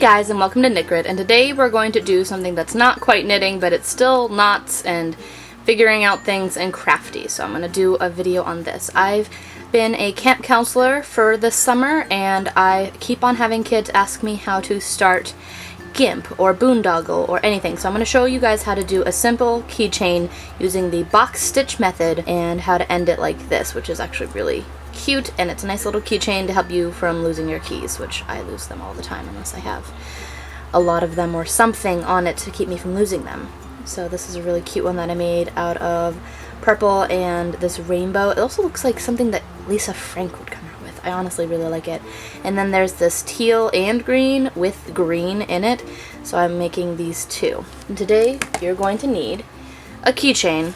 guys, and welcome to Knitgrid, and today we're going to do something that's not quite knitting, but it's still knots and figuring out things and crafty, so I'm going to do a video on this. I've been a camp counselor for this summer, and I keep on having kids ask me how to start GIMP or Boondoggle or anything, so I'm going to show you guys how to do a simple keychain using the box stitch method and how to end it like this, which is actually really cute, and it's a nice little keychain to help you from losing your keys, which I lose them all the time unless I have a lot of them or something on it to keep me from losing them. So this is a really cute one that I made out of purple and this rainbow. It also looks like something that Lisa Frank would come out with. I honestly really like it. And then there's this teal and green with green in it, so I'm making these two. And today you're going to need a keychain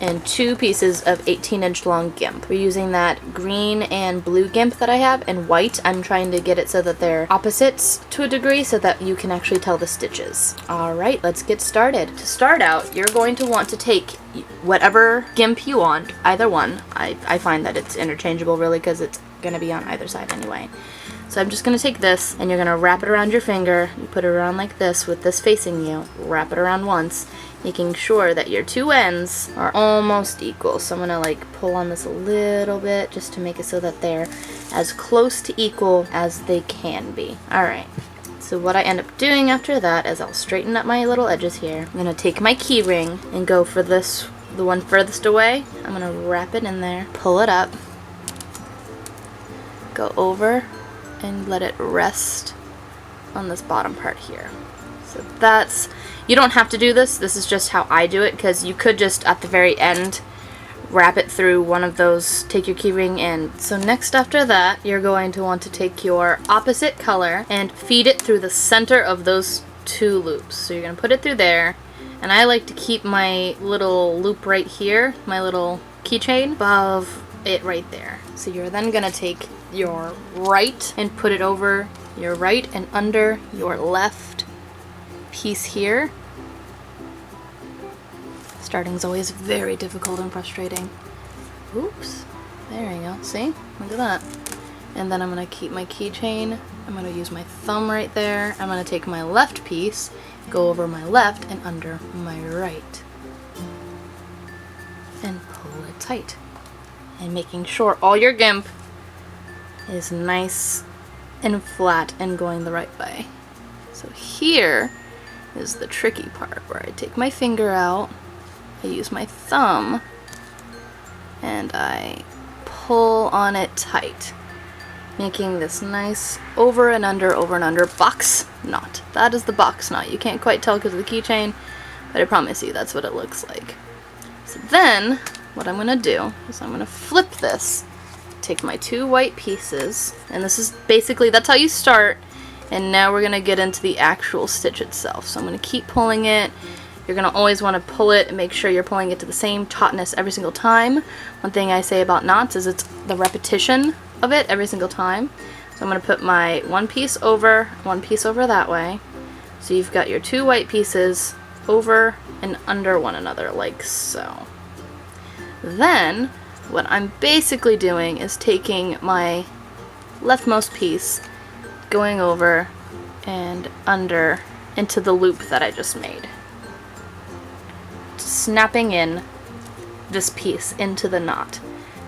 and 2 pieces of 18-inch long GIMP. We're using that green and blue GIMP that I have, and white. I'm trying to get it so that they're opposites to a degree so that you can actually tell the stitches. Alright, let's get started. To start out, you're going to want to take whatever GIMP you want, either one. I find that it's interchangeable really because it's going to be on either side anyway. So I'm just going to take this, and you're going to wrap it around your finger. You put it around like this with this facing you. Wrap it around once, making sure that your 2 ends are almost equal. So I'm going to like pull on this a little bit just to make it so that they're as close to equal as they can be. Alright, so what I end up doing after that is I'll straighten up my little edges here. I'm going to take my key ring and go for this, the one furthest away. I'm going to wrap it in there, pull it up, go over, and let it rest on this bottom part here. So that's, you don't have to do this, this is just how I do it, because you could just at the very end wrap it through one of those, take your keyring in. So next after that, you're going to want to take your opposite color and feed it through the center of those 2 loops. So you're going to put it through there, and I like to keep my little loop right here, my little keychain, above it right there. So you're then going to take your right and put it over your right and under your left piece here. Starting's always very difficult and frustrating. Oops, there you go, see? Look at that. And then I'm going to keep my keychain, I'm going to use my thumb right there, I'm going to take my left piece, go over my left and under my right, and pull it tight. And making sure all your GIMP is nice and flat and going the right way. So here is the tricky part where I take my finger out, I use my thumb, and I pull on it tight, making this nice over and under box knot. That is the box knot. You can't quite tell because of the keychain, but I promise you that's what it looks like. So then what I'm going to do is I'm going to flip this, take my 2 white pieces, and this is basically, that's how you start, and now we're going to get into the actual stitch itself. So I'm going to keep pulling it. You're going to always want to pull it and make sure you're pulling it to the same tautness every single time. One thing I say about knots is it's the repetition of it every single time. So I'm going to put my one piece over that way. So you've got your 2 white pieces over and under one another like so. Then what I'm basically doing is taking my leftmost piece, going over and under into the loop that I just made, snapping in this piece into the knot.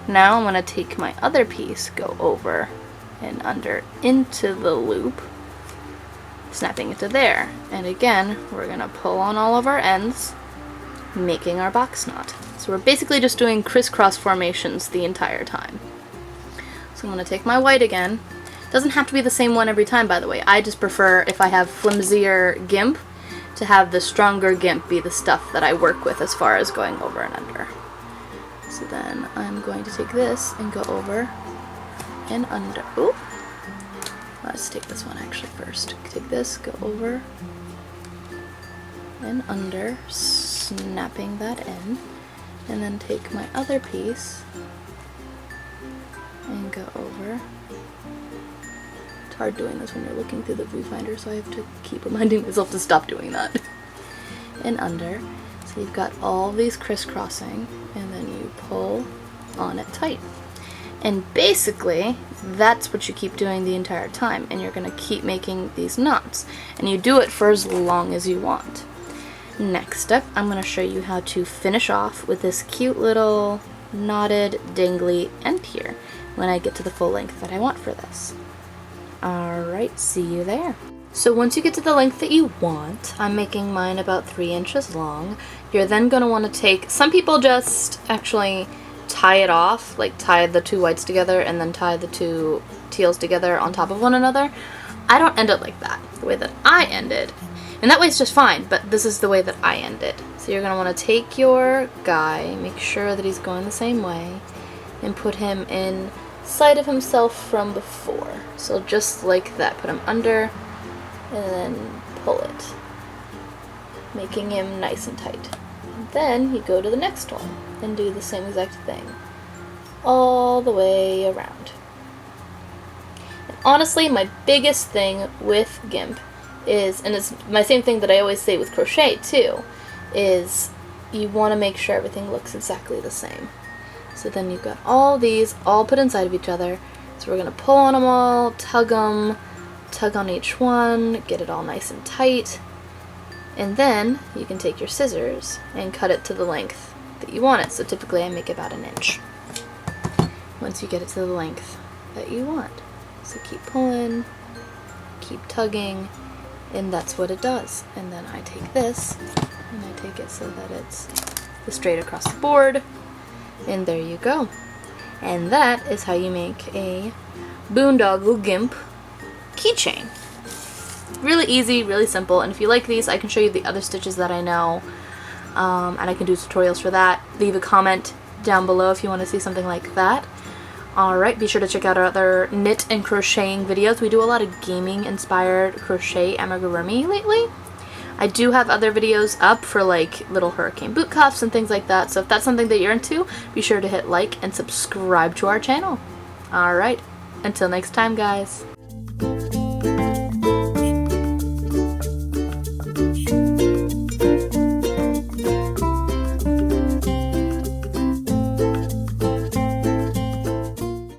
Now I'm going to take my other piece, go over and under into the loop, snapping it to there, and again we're going to pull on all of our ends, making our box knot. So we're basically just doing crisscross formations the entire time. So I'm going to take my white again. Doesn't have to be the same one every time, by the way. I just prefer, if I have flimsier GIMP, to have the stronger GIMP be the stuff that I work with as far as going over and under. So then I'm going to take this and go over and under. Ooh! Let's take this one actually first. Take this, go over and under, snapping that in, and then take my other piece and go over. It's hard doing this when you're looking through the viewfinder, so I have to keep reminding myself to stop doing that. And under. So you've got all these crisscrossing, and then you pull on it tight. And basically, that's what you keep doing the entire time, and you're going to keep making these knots. And you do it for as long as you want. Next up, I'm going to show you how to finish off with this cute little knotted, dangly end here when I get to the full length that I want for this. Alright, see you there. So once you get to the length that you want, I'm making mine about 3 inches long. You're then going to want to take, some people just actually tie it off, like tie the 2 whites together and then tie the 2 teals together on top of one another. I don't end it like that, the way that I ended. And that way it's just fine, but this is the way that I end it. So you're going to want to take your guy, make sure that he's going the same way, and put him in sight of himself from before. So just like that, put him under, and then pull it, making him nice and tight. And then you go to the next one and do the same exact thing all the way around. And honestly, my biggest thing with GIMP is, and it's my same thing that I always say with crochet too, is you want to make sure everything looks exactly the same. So then you've got all these all put inside of each other. So we're going to pull on them all, tug on each one, get it all nice and tight, and then you can take your scissors and cut it to the length that you want it. So typically I make about 1 inch once you get it to the length that you want. So keep pulling, keep tugging, and that's what it does. And then I take this and I take it so that it's straight across the board, and there you go. And that is how you make a Boondoggle GIMP keychain. Really easy, really simple, and if you like these, I can show you the other stitches that I know, and I can do tutorials for that. Leave a comment down below if you want to see something like that. Alright, be sure to check out our other knit and crocheting videos. We do a lot of gaming inspired crochet amigurumi lately. I do have other videos up for like little hurricane boot cuffs and things like that, so if that's something that you're into, be sure to hit like and subscribe to our channel. Alright, until next time guys.